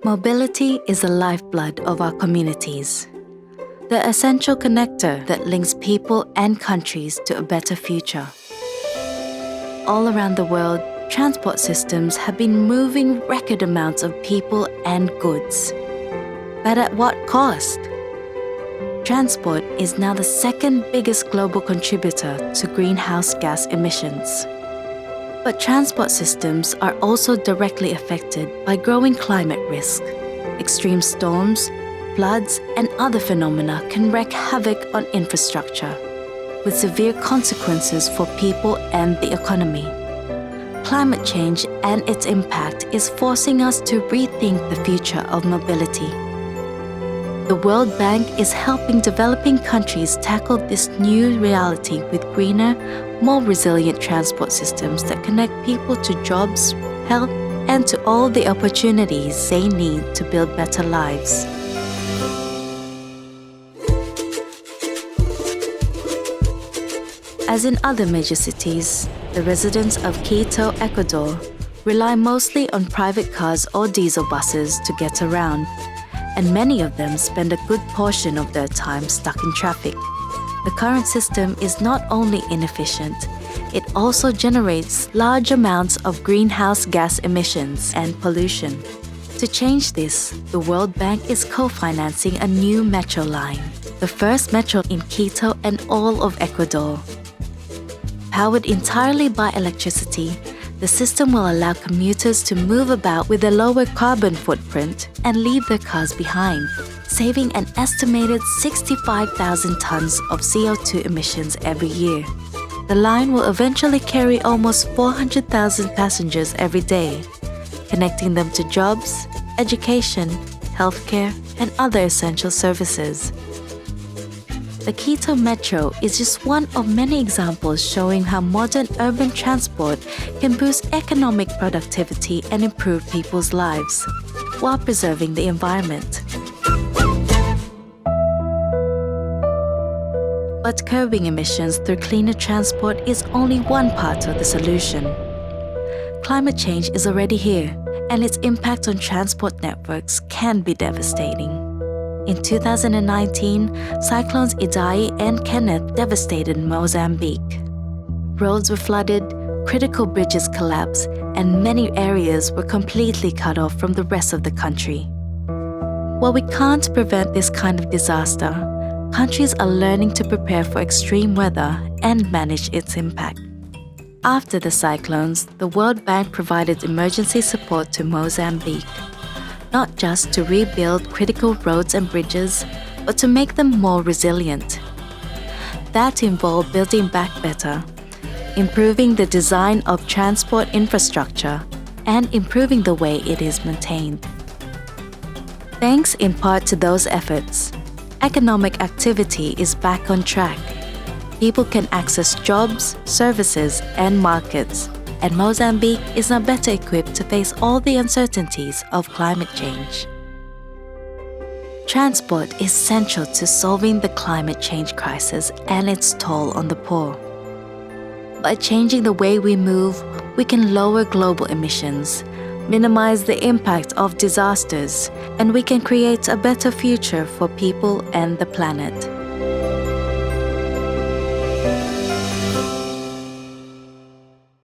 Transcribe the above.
Mobility is the lifeblood of our communities, the essential connector that links people and countries to a better future. All around the world, transport systems have been moving record amounts of people and goods. But at what cost? Transport is now the second biggest global contributor to greenhouse gas emissions. But transport systems are also directly affected by growing climate risk. Extreme storms, floods, and other phenomena can wreak havoc on infrastructure, with severe consequences for people and the economy. Climate change and its impact is forcing us to rethink the future of mobility. The World Bank is helping developing countries tackle this new reality with greener, more resilient transport systems that connect people to jobs, health, and to all the opportunities they need to build better lives. As in other major cities, the residents of Quito, Ecuador, rely mostly on private cars or diesel buses to get around, and many of them spend a good portion of their time stuck in traffic. The current system is not only inefficient, it also generates large amounts of greenhouse gas emissions and pollution. To change this, the World Bank is co-financing a new metro line, the first metro in Quito and all of Ecuador. Powered entirely by electricity, the system will allow commuters to move about with a lower carbon footprint and leave their cars behind, saving an estimated 65,000 tons of CO2 emissions every year. The line will eventually carry almost 400,000 passengers every day, connecting them to jobs, education, healthcare, and other essential services. The Quito Metro is just one of many examples showing how modern urban transport can boost economic productivity and improve people's lives, while preserving the environment. But curbing emissions through cleaner transport is only one part of the solution. Climate change is already here, and its impact on transport networks can be devastating. In 2019, cyclones Idai and Kenneth devastated Mozambique. Roads were flooded, critical bridges collapsed, and many areas were completely cut off from the rest of the country. While we can't prevent this kind of disaster, countries are learning to prepare for extreme weather and manage its impact. After the cyclones, the World Bank provided emergency support to Mozambique, not just to rebuild critical roads and bridges, but to make them more resilient. That involved building back better, improving the design of transport infrastructure, and improving the way it is maintained. Thanks in part to those efforts, economic activity is back on track. People can access jobs, services, and markets, and Mozambique is now better equipped to face all the uncertainties of climate change. Transport is central to solving the climate change crisis and its toll on the poor. By changing the way we move, we can lower global emissions, minimize the impact of disasters, and we can create a better future for people and the planet.